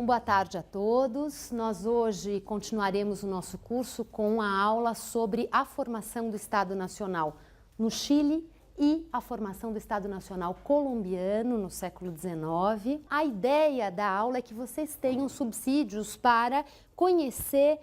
Então, boa tarde a todos. Nós hoje continuaremos o nosso curso com a aula sobre a formação do Estado Nacional no Chile e a formação do Estado Nacional colombiano no século XIX. A ideia da aula é que vocês tenham subsídios para conhecer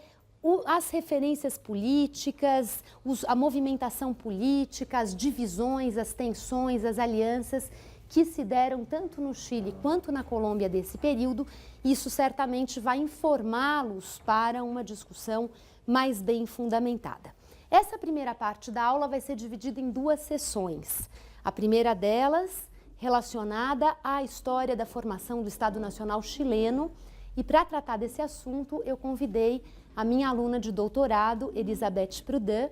as referências políticas, a movimentação política, as divisões, as tensões, as alianças que se deram tanto no Chile quanto na Colômbia desse período. Isso certamente vai informá-los para uma discussão mais bem fundamentada. Essa primeira parte da aula vai ser dividida em duas sessões. A primeira delas relacionada à história da formação do Estado Nacional chileno, e para tratar desse assunto eu convidei a minha aluna de doutorado, Elizabeth Prudin,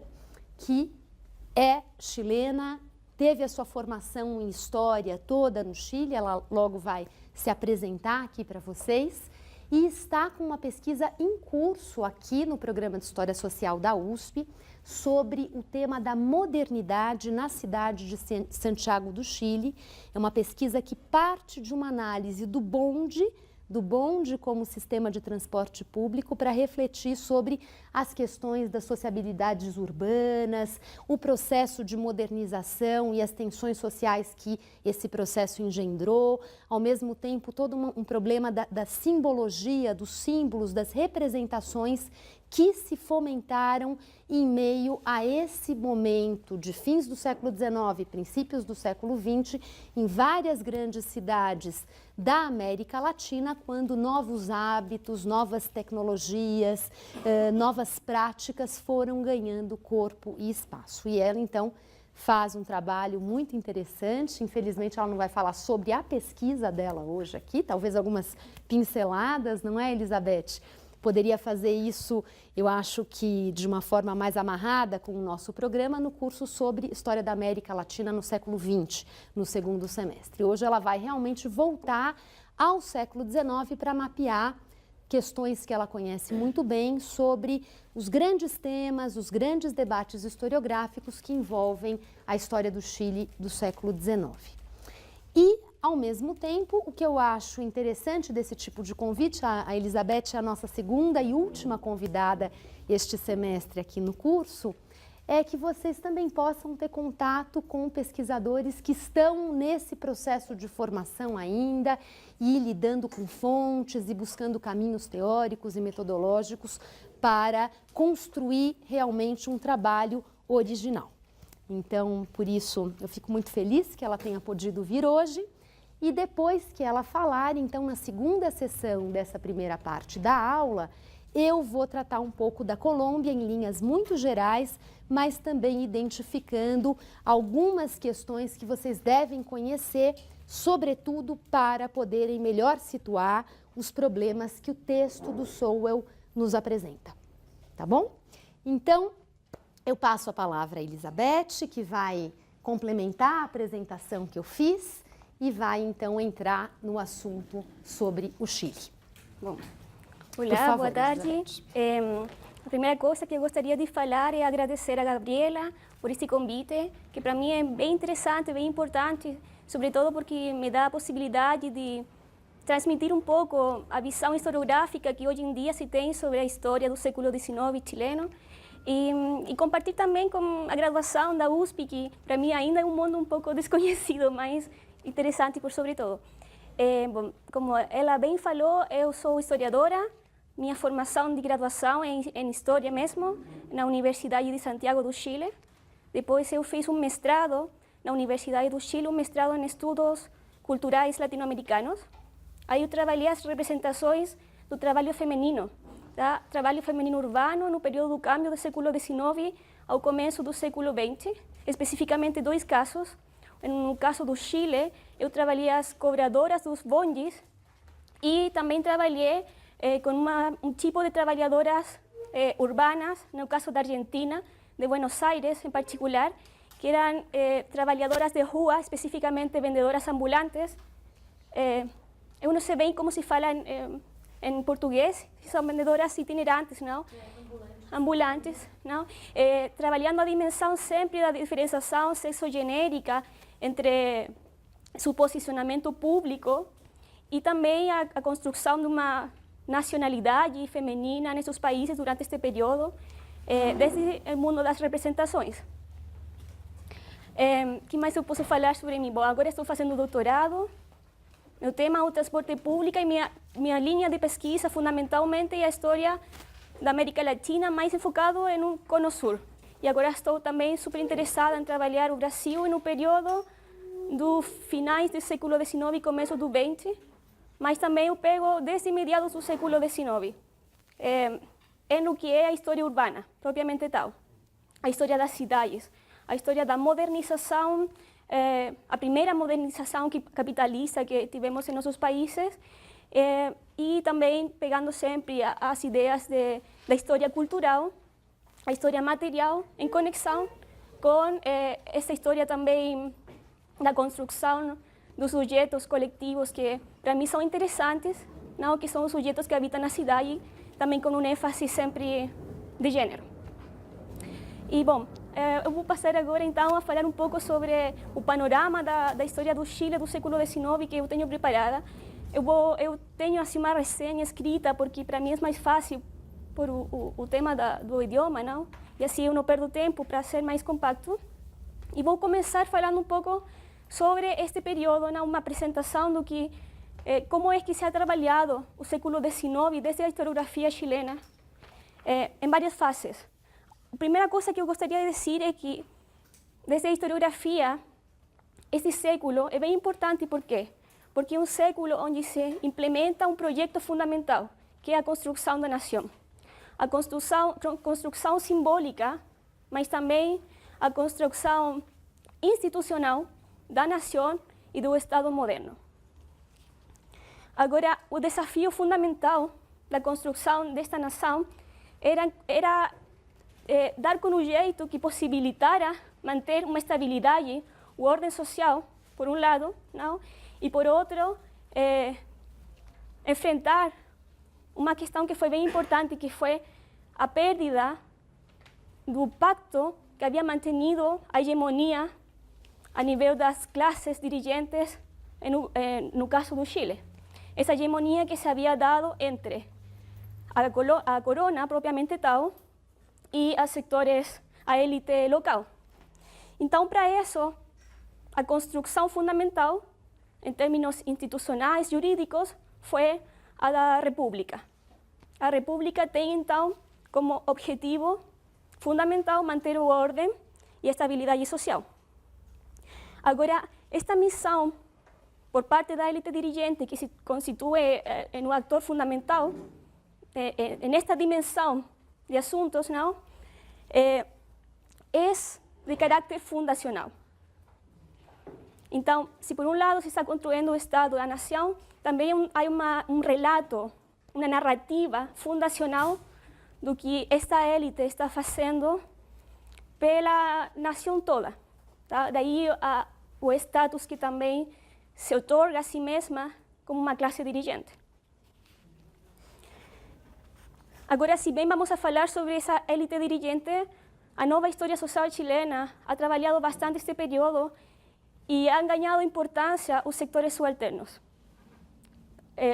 que é chilena, teve a sua formação em história toda no Chile, ela logo vai se apresentar aqui para vocês, e está com uma pesquisa em curso aqui no Programa de História Social da USP sobre o tema da modernidade na cidade de Santiago do Chile. É uma pesquisa que parte de uma análise do bonde como sistema de transporte público para refletir sobre as questões das sociabilidades urbanas, o processo de modernização e as tensões sociais que esse processo engendrou, ao mesmo tempo todo um problema da simbologia, dos símbolos, das representações que se fomentaram em meio a esse momento de fins do século XIX, princípios do século XX, em várias grandes cidades da América Latina, quando novos hábitos, novas tecnologias, novas práticas foram ganhando corpo e espaço. E ela, então, faz um trabalho muito interessante. Infelizmente, ela não vai falar sobre a pesquisa dela hoje aqui, talvez algumas pinceladas, não é, Elizabeth? Poderia fazer isso, eu acho que de uma forma mais amarrada com o nosso programa no curso sobre História da América Latina no século XX, no segundo semestre. Hoje ela vai realmente voltar ao século XIX para mapear questões que ela conhece muito bem sobre os grandes temas, os grandes debates historiográficos que envolvem a história do Chile do século XIX. E, ao mesmo tempo, o que eu acho interessante desse tipo de convite, a Elizabeth é a nossa segunda e última convidada este semestre aqui no curso, é que vocês também possam ter contato com pesquisadores que estão nesse processo de formação ainda e lidando com fontes e buscando caminhos teóricos e metodológicos para construir realmente um trabalho original. Então, por isso, eu fico muito feliz que ela tenha podido vir hoje. E depois que ela falar, então, na segunda sessão dessa primeira parte da aula, eu vou tratar um pouco da Colômbia em linhas muito gerais, mas também identificando algumas questões que vocês devem conhecer, sobretudo para poderem melhor situar os problemas que o texto do Sowell nos apresenta. Tá bom? Então, eu passo a palavra a Elizabeth, que vai complementar a apresentação que eu fiz e vai então entrar no assunto sobre o Chile. Bom, olá, boa tarde. A primeira coisa que eu gostaria de falar é agradecer a Gabriela por este convite, que para mim é bem interessante, bem importante, sobretudo porque me dá a possibilidade de transmitir um pouco a visão historiográfica que hoje em dia se tem sobre a história do século XIX chileno e compartilhar também com a graduação da USP, que para mim ainda é um mundo um pouco desconhecido, mas interessante por sobretudo. Bom, como ela bem falou, eu sou historiadora, minha formação de graduação é em História mesmo, na Universidade de Santiago do Chile. Depois eu fiz um mestrado na Universidade do Chile, um mestrado em Estudos Culturais Latino-Americanos. Aí eu trabalhei as representações do trabalho feminino, tá? Trabalho feminino urbano no período do câmbio do século XIX ao começo do século XX, especificamente dois casos. No caso do Chile, eu trabalhei as cobradoras dos bondes e também trabalhei com um tipo de trabalhadoras urbanas, no caso da Argentina, de Buenos Aires em particular, que eram trabalhadoras de rua, especificamente vendedoras ambulantes. Eu não sei bem como se fala em português, são vendedoras itinerantes, não? Ambulantes, não? Trabalhando a dimensão sempre da diferenciação sexogenérica entre seu posicionamento público e também a construção de uma nacionalidade feminina nesses países durante este período, desde o mundo das representações. Que mais eu posso falar sobre mim? Bom, agora estou fazendo doutorado. Meu tema é o transporte público e minha linha de pesquisa fundamentalmente é a história da América Latina, mais enfocado no Cono Sur. E agora estou também super interessada em trabalhar o Brasil no período dos finais do século XIX e começo do XX, mas também eu pego desde meados do século XIX, no que é a história urbana, propriamente tal, a história das cidades, a história da modernização, a primeira modernização capitalista que tivemos em nossos países, e também pegando sempre as ideias da história cultural, a história material, em conexão com essa história também da construção dos sujeitos coletivos que para mim são interessantes, não? Que são os sujeitos que habitam na cidade, também com um ênfase sempre de gênero. E bom, eu vou passar agora então a falar um pouco sobre o panorama da história do Chile do século XIX que eu tenho preparada. Eu tenho assim uma resenha escrita porque para mim é mais fácil por o tema do idioma, não? E assim eu não perdo tempo para ser mais compacto. E vou começar falando um pouco sobre este período, não? Uma apresentação do que como é que se ha trabalhado o século XIX desde a historiografia chilena em várias fases. A primeira coisa que eu gostaria de dizer é que desde a historiografia este século é bem importante. Por quê? Porque é um século onde se implementa um projeto fundamental, que é a construção da nação. A construção simbólica, mas também a construção institucional da nação e do Estado moderno. Agora, o desafio fundamental da construção desta nação era dar com um jeito que possibilitara manter uma estabilidade, uma ordem social, por um lado, não? E por outro, enfrentar uma questão que foi bem importante, que foi a perda do pacto que havia mantido a hegemonia a nível das classes dirigentes, no caso do Chile. Essa hegemonia que se havia dado entre a corona propriamente tal e os sectores, a élite local. Então, para isso, a construção fundamental, em termos institucionais, jurídicos, foi a da República. A República tem, então, como objetivo fundamental manter a ordem e a estabilidade social. Agora, esta missão, por parte da élite dirigente, que se constitui em um ator fundamental, nesta dimensão de assuntos, não? É de caráter fundacional. Então, se por um lado se está construindo o Estado da nação, também há um relato, uma narrativa fundacional do que esta élite está fazendo pela nação toda. Tá? Daí o status que também se otorga a si mesma como uma classe dirigente. Agora, se bem vamos a falar sobre essa élite dirigente, a nova história social chilena ha trabalhado bastante este período e han ganhado importância os sectores subalternos.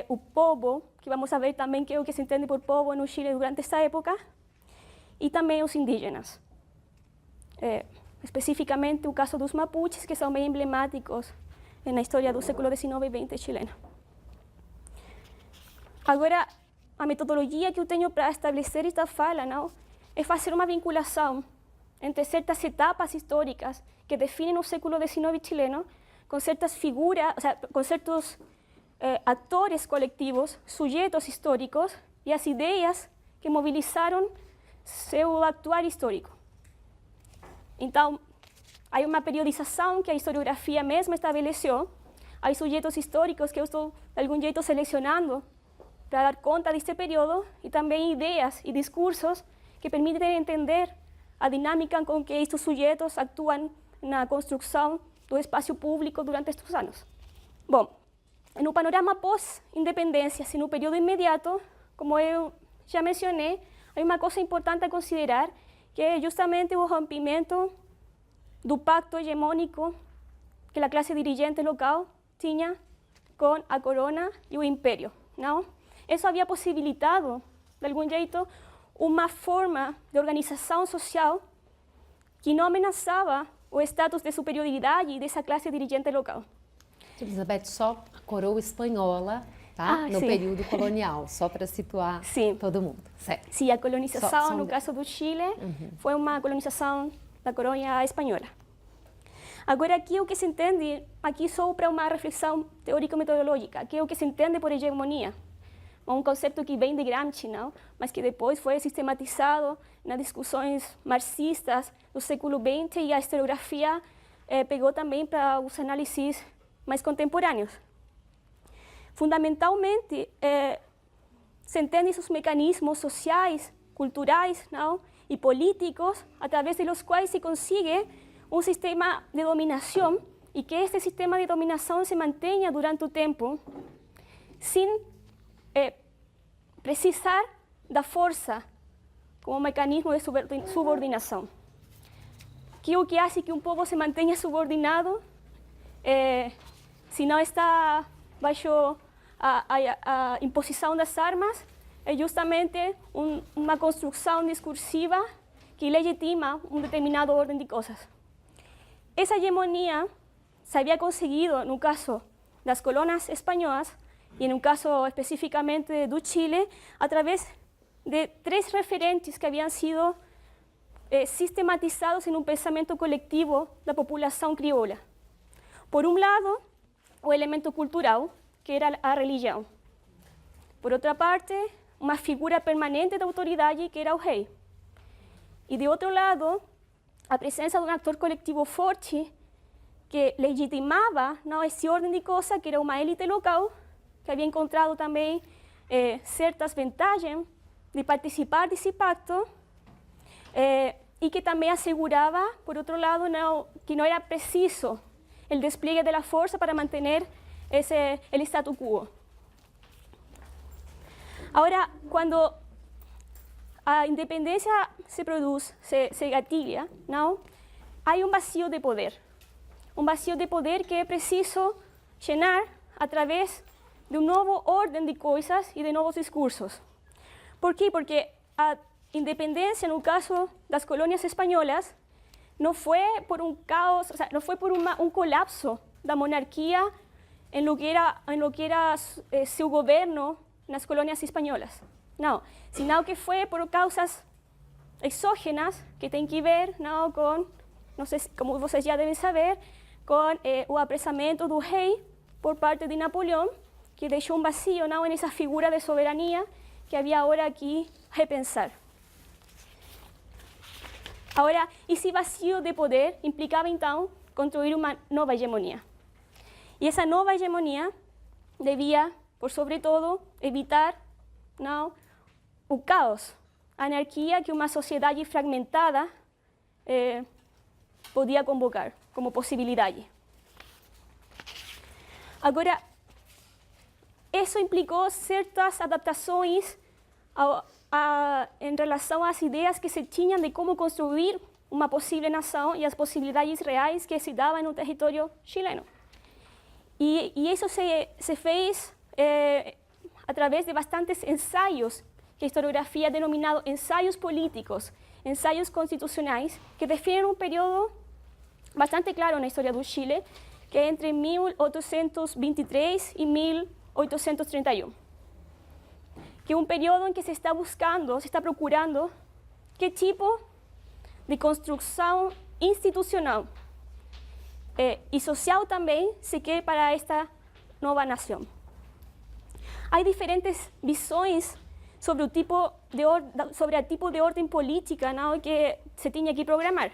O povo, que vamos a ver também que é o que se entende por povo no Chile durante esta época, e também os indígenas. Especificamente o caso dos mapuches, que são bem emblemáticos na história do século XIX e XX chileno. Agora, a metodologia que eu tenho para estabelecer esta fala, não, é fazer uma vinculação entre certas etapas históricas que definem o século XIX chileno, com certas figuras, o sea, com certos atores coletivos, sujeitos históricos e as ideias que movilizaram seu actuar histórico. Então, há uma periodização que a historiografia mesma estabeleceu, há sujeitos históricos que eu estou, de algum jeito, selecionando para dar conta deste período, e também ideias e discursos que permitem entender a dinâmica com que estes sujeitos atuam na construção do espaço público durante estes anos. Bom, no panorama pós-independência, assim, no período imediato, como eu já mencionei, há uma coisa importante a considerar, que é justamente o rompimento do pacto hegemônico que a classe dirigente local tinha com a corona e o império, não? isso havia possibilitado, de algum jeito, uma forma de organização social que não ameaçava o status de superioridade dessa classe dirigente local. Elizabeth, só a coroa espanhola, tá? No sim. período colonial, só para situar todo mundo, certo? Sim, a colonização, no caso do Chile, foi uma colonização da coroa espanhola. Agora, aqui o que se entende, aqui só para uma reflexão teórico-metodológica, aqui o que se entende por hegemonia, um conceito que vem de Gramsci, não? Mas que depois foi sistematizado nas discussões marxistas do século XX e a historiografia pegou também para os análises mais contemporâneos. Fundamentalmente, se entendem os mecanismos sociais, culturais, não? E políticos através dos quais se consigue um sistema de dominação e que este sistema de dominação se mantenha durante o tempo sem precisar da força como mecanismo de subordinação. Que o que faz que um povo se mantenha subordinado, se não está baixo a imposição das armas, é justamente uma construção discursiva que legitima determinada ordem de coisas. Essa hegemonia se havia conseguido, no caso das colônias espanholas, e no caso especificamente do Chile, através de 3 referentes que haviam sido sistematizados em pensamento coletivo da população crioula. Por um lado, o elemento cultural, que era a religião. Por outra parte, uma figura permanente de autoridade, que era o rei. E de outro lado, a presença de um ator coletivo forte que legitimava esse ordem de coisas, que era uma élite local, que havia encontrado também certas vantagens de participar desse pacto e que também assegurava, por outro lado, que não era preciso o despliegue da força para manter o status quo. Agora, quando a independência se produz, se gatilha, não? Há vazio de poder. Vazio de poder que é preciso llenar através de nova ordem de coisas e de novos discursos. Por quê? Porque a independência, no caso das colônias espanholas, não foi por caos, não foi por colapso da monarquia em lo que era seu governo nas colônias espanholas. Não, sino que foi por causas exógenas que tem que ver com, não sei, como vocês já devem saber, com o apressamento do rei por parte de Napoleão, que deixou vazio nessa figura de soberania que havia agora que repensar. Agora, esse vazio de poder implicava, então, construir uma nova hegemonia. E essa nova hegemonia devia, por sobre todo, evitar o caos, a anarquia que uma sociedade fragmentada podia convocar como possibilidade. Agora, isso implicou certas adaptações em relação às ideias que se tinham de como construir uma possível nação e as possibilidades reais que se davam no território chileno. E isso se fez através de bastantes ensaios que a historiografia ha denominado ensaios políticos, ensaios constitucionais, que definem um período bastante claro na história do Chile, que é entre 1823 e 1831. Que é um período em que se está procurando que tipo de construção institucional e social também se quer para esta nova nação. Há diferentes visões sobre o tipo de ordem política que se tinha que programar.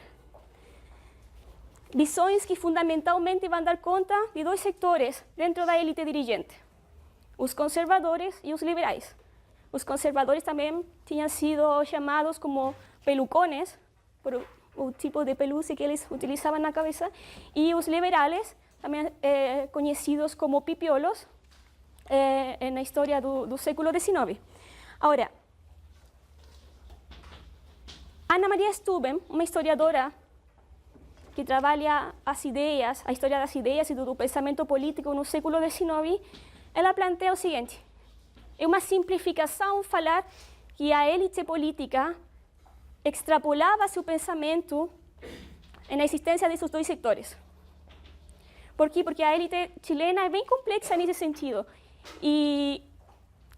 Visões que fundamentalmente vão dar conta de 2 setores dentro da élite dirigente: os conservadores e os liberais. Os conservadores também tinham sido chamados como pelucones, por o tipo de pelúcia que eles utilizavam na cabeça, e os liberais, também conhecidos como pipiolos, na história do século XIX. Agora, Ana Maria Steuben, uma historiadora que trabalha a história das ideias e do pensamento político no século XIX, ela planteia o seguinte: é uma simplificação falar que a elite política extrapolava seu pensamento na existência desses dois setores. Por quê? Porque a elite chilena é bem complexa nesse sentido e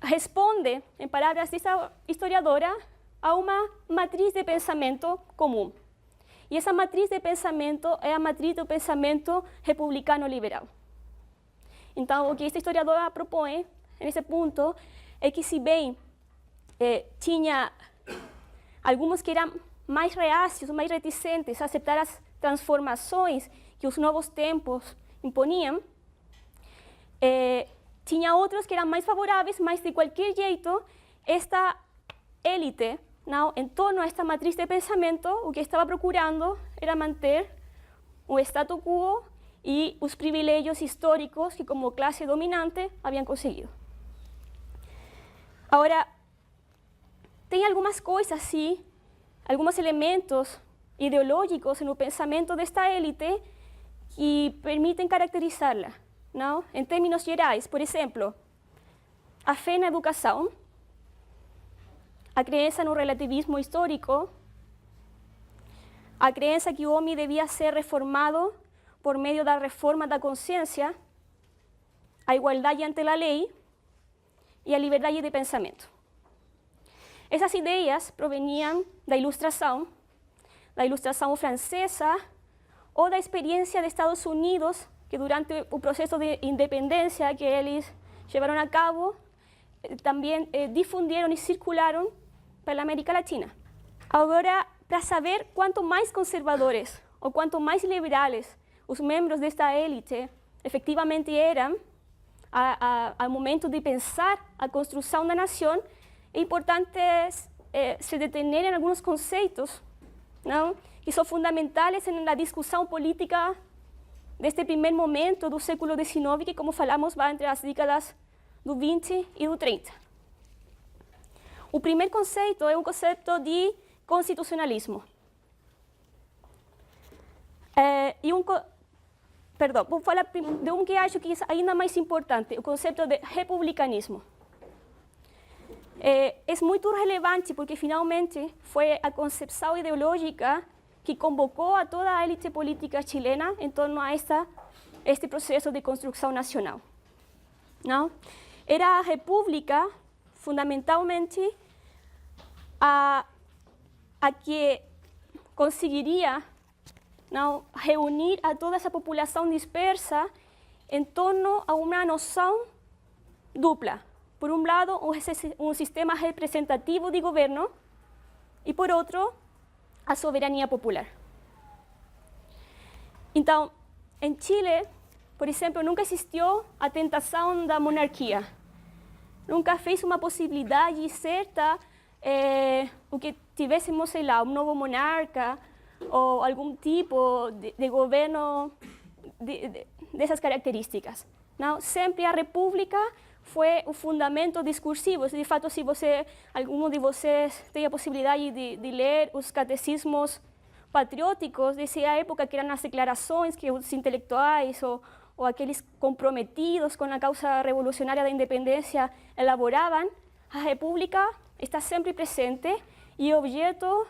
responde, em palavras dessa historiadora, a uma matriz de pensamento comum. E essa matriz de pensamento é a matriz do pensamento republicano-liberal. Então, o que esta historiadora propõe, nesse ponto, é que se bem tinha alguns que eram mais reácios, mais reticentes a aceitar as transformações que os novos tempos imponiam, tinha outros que eram mais favoráveis, mas de qualquer jeito, esta élite, em torno a esta matriz de pensamento, o que estava procurando era manter o status quo e os privilégios históricos que, como classe dominante, haviam conseguido. Agora, tem algumas coisas, sim, alguns elementos ideológicos no pensamento desta élite que permitem caracterizá-la, não? Em termos gerais, por exemplo, a fé na educação, a crença no relativismo histórico, a crença que o homem devia ser reformado por meio da reforma da consciência, a igualdade ante a lei e a liberdade de pensamento. Essas ideias proveniam da Ilustração francesa ou da experiência de Estados Unidos, que durante o processo de independência que eles levaram a cabo, também difundiram e circularam pela América Latina. Agora, para saber quanto mais conservadores ou quanto mais liberais os membros desta élite efetivamente eram ao momento de pensar a construção da nação, é importante se deter em alguns conceitos, não? Que são fundamentais na discussão política deste primeiro momento do século XIX, que, como falamos, vai entre as décadas do 20 e do 30. O primeiro conceito é um conceito de constitucionalismo. Vou falar de um que acho que é ainda mais importante, o conceito de republicanismo. É muito relevante porque, finalmente, foi a concepção ideológica que convocou a toda a elite política chilena em torno a este processo de construção nacional. Não? Era a república, fundamentalmente, a que conseguiria reunir a toda essa população dispersa em torno a uma noção dupla. Por um lado, um sistema representativo de governo e, por outro, a soberania popular. Então, em Chile, por exemplo, nunca existiu a tentação da monarquia. Nunca fez uma possibilidade certa o que tivéssemos, sei lá, um novo monarca ou algum tipo de governo dessas características. Não? Sempre a república foi o fundamento discursivo. De fato, se algum de vocês tem a possibilidade de ler os catecismos patrióticos dessa época, que eram as declarações que os intelectuais ou aqueles comprometidos com a causa revolucionária da independência elaboravam, a república está sempre presente e objeto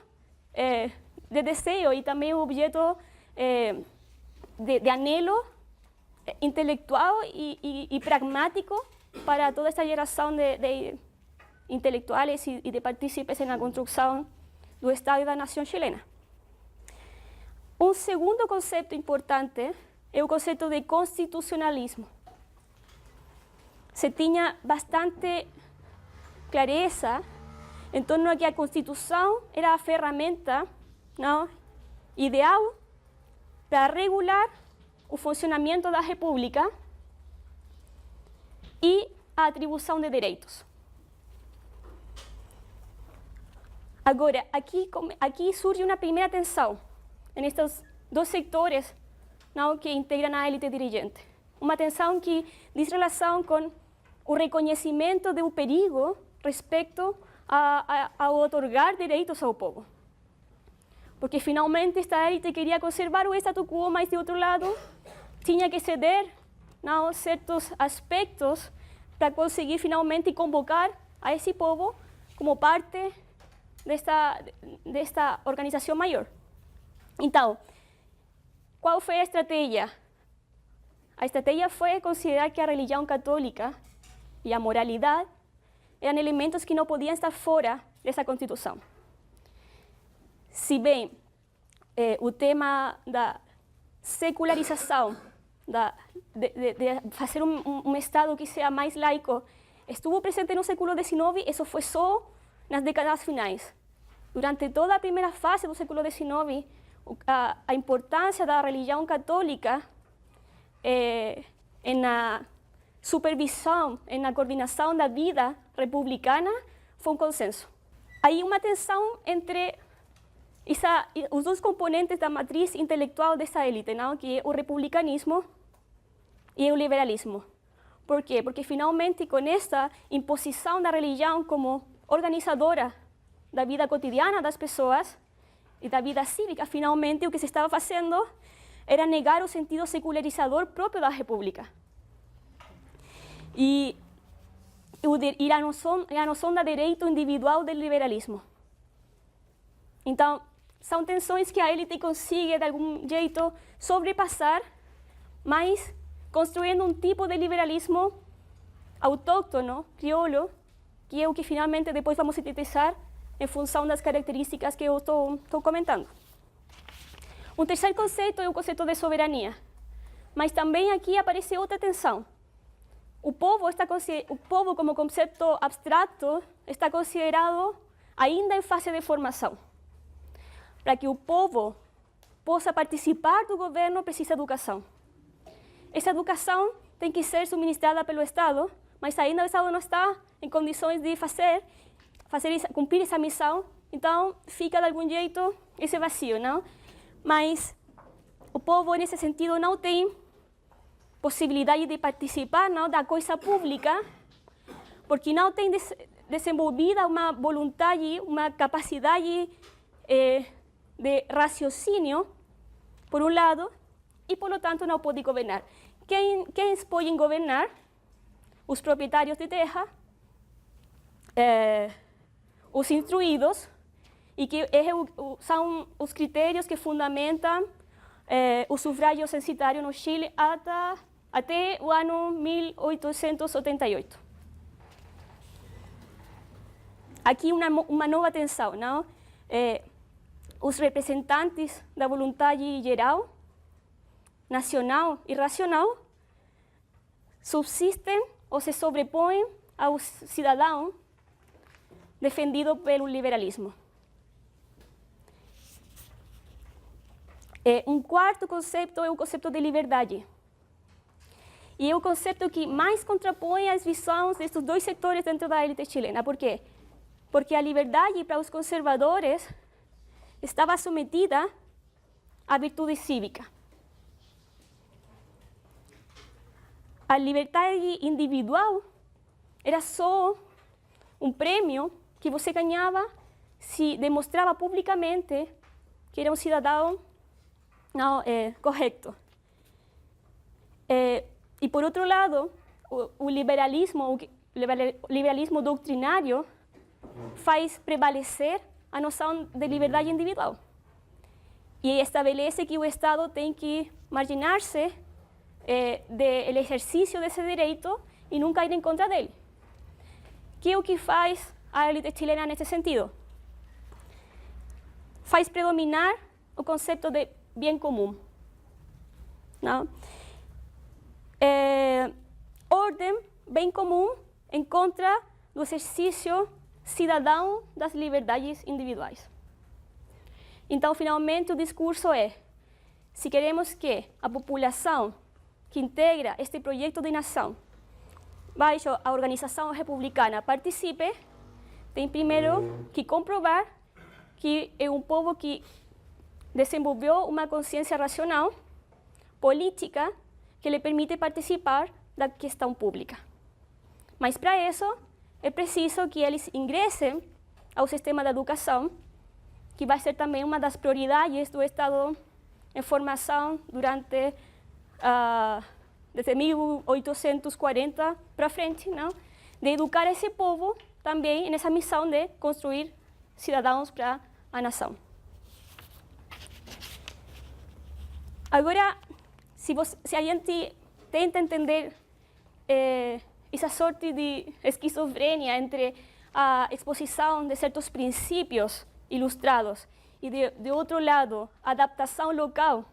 de desejo e também objeto de anelo intelectual e pragmático para toda esta geração de intelectuais e de partícipes na construção do Estado e da nação chilena. Um segundo conceito importante é o conceito de constitucionalismo. Se tinha bastante clareza em torno a que a Constituição era a ferramenta ideal para regular o funcionamento da República e a atribuição de direitos. Agora, aqui surge uma primeira tensão nestes dois setores que integram a élite dirigente. Uma tensão que diz relação com o reconhecimento do perigo respeito a otorgar direitos ao povo. Porque, finalmente, esta élite queria conservar o status quo, mas, de outro lado, tinha que ceder certos aspectos para conseguir finalmente convocar a esse povo como parte desta organização maior. Então, qual foi a estratégia? A estratégia foi considerar que a religião católica e a moralidade eram elementos que não podiam estar fora dessa Constituição. Se bem o tema da secularização, de fazer um Estado que seja mais laico, estuvo presente no século XIX, isso foi só nas décadas finais. Durante toda a primeira fase do século XIX, a importância da religião católica na supervisão, na coordenação da vida republicana, foi um consenso. Há uma tensão entre os dois componentes da matriz intelectual dessa élite, não? Que é o republicanismo e o liberalismo. Por quê? Porque finalmente com esta imposição da religião como organizadora da vida cotidiana das pessoas e da vida cívica, finalmente o que se estava fazendo era negar o sentido secularizador próprio da república. E a noção do direito individual do liberalismo. Então, são tensões que a élite consegue, de algum jeito, sobrepassar, mas construindo um tipo de liberalismo autóctono, crioulo, que é o que finalmente depois vamos sintetizar em função das características que eu estou comentando. Um terceiro conceito é o conceito de soberania, mas também aqui aparece outra tensão. O povo como conceito abstrato está considerado ainda em fase de formação. Para que o povo possa participar do governo, precisa de educação. Essa educação tem que ser suministrada pelo Estado, mas ainda o Estado não está em condições de cumprir essa missão, então fica de algum jeito esse vazio, não? Mas o povo, nesse sentido, não tem possibilidade de participar, não, da coisa pública, porque não tem desenvolvida uma vontade, uma capacidade de raciocínio, por um lado, e, por lo tanto, não pode governar. Quem podem governar? Os proprietários de terra, os instruídos, e que são os critérios que fundamentam o sufrágio censitário no Chile até o ano 1888. Aqui uma nova tensão, não? Os representantes da vontade geral, nacional e racional, subsistem ou se sobrepõem ao cidadão defendido pelo liberalismo. Um quarto conceito é o conceito de liberdade. E é o conceito que mais contrapõe as visões desses dois setores dentro da élite chilena. Por quê? Porque a liberdade, para os conservadores, estava submetida à virtude cívica. A liberdade individual era só um prêmio que você ganhava se demonstrava publicamente que era um cidadão correto. E, por outro lado, o liberalismo doutrinário faz prevalecer a noção de liberdade individual e estabelece que o Estado tem que marginar-se do exercício desse direito e nunca ir em contra dele. Que é o que faz a élite chilena nesse sentido? Faz predominar o conceito de bem comum. Não? Ordem, bem comum, em contra do exercício cidadão das liberdades individuais. Então, finalmente, o discurso é: se queremos que a população que integra este projeto de nação, baixo a organização republicana, participe, tem primeiro que comprovar que é um povo que desenvolveu uma consciência racional, política, que lhe permite participar da questão pública. Mas, para isso, é preciso que eles ingressem ao sistema da educação, que vai ser também uma das prioridades do Estado em formação durante desde 1840 para frente, não? De educar esse povo também nessa missão de construir cidadãos para a nação. Agora, se a gente tenta entender essa sorte de esquizofrenia entre a exposição de certos princípios ilustrados e, de outro lado, a adaptação local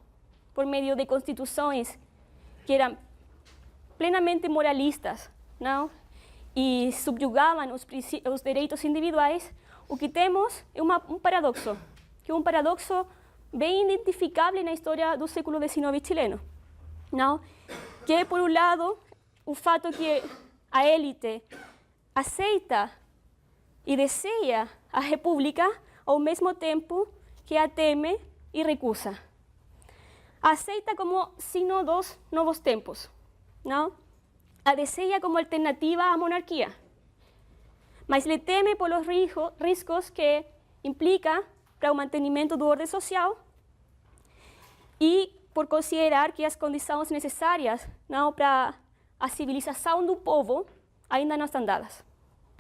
por meio de constituições que eram plenamente moralistas, não? E subjugavam os direitos individuais, o que temos é um paradoxo, que é um paradoxo bem identificável na história do século XIX chileno, não? Que é, por um lado, o fato que a élite aceita e deseja a república ao mesmo tempo que a teme e recusa. Aceita como signo dos novos tempos, não? A deseja como alternativa à monarquia, mas lhe teme pelos riscos que implica para o mantenimento do ordem social e por considerar que as condições necessárias, não, para a civilização do povo ainda não estão dadas.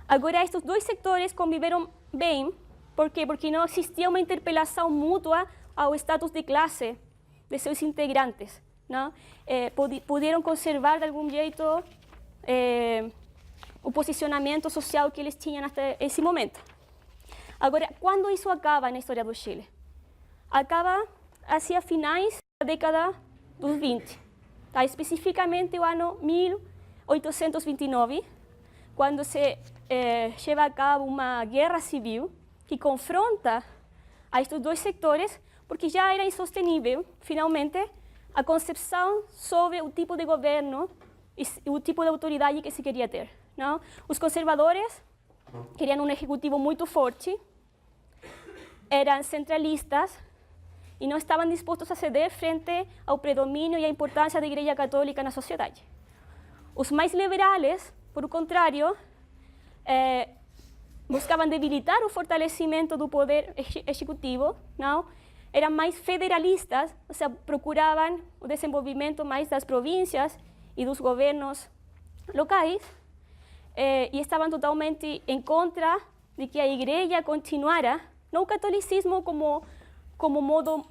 Agora, estes dois setores conviveram bem, ¿por quê? Porque não existia uma interpelação mútua ao status de classe de seus integrantes, não? Puderam conservar de algum jeito o posicionamento social que eles tinham até esse momento. Agora, quando isso acaba na história do Chile? Acaba hacia finais da década dos 20, tá? Especificamente o ano 1829, quando se leva a cabo uma guerra civil que confronta a estes dois setores, porque já era insostenível, finalmente, a concepção sobre o tipo de governo e o tipo de autoridade que se queria ter, não? Os conservadores queriam um executivo muito forte, eram centralistas e não estavam dispostos a ceder frente ao predomínio e à importância da Igreja Católica na sociedade. Os mais liberais, por o contrário, buscavam debilitar o fortalecimento do poder executivo, não? Eram mais federalistas, ou seja, procuravam o desenvolvimento mais das províncias e dos governos locais, e estavam totalmente em contra de que a Igreja continuara, não o catolicismo como modo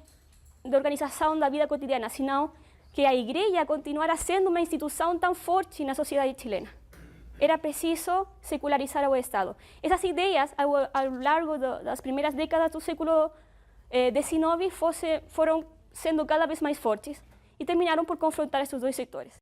de organização da vida cotidiana, senão que a Igreja continuara sendo uma instituição tão forte na sociedade chilena. Era preciso secularizar o Estado. Essas ideias, ao largo das primeiras décadas do século XIX, foram sendo cada vez mais fortes e terminaram por confrontar esses dois setores.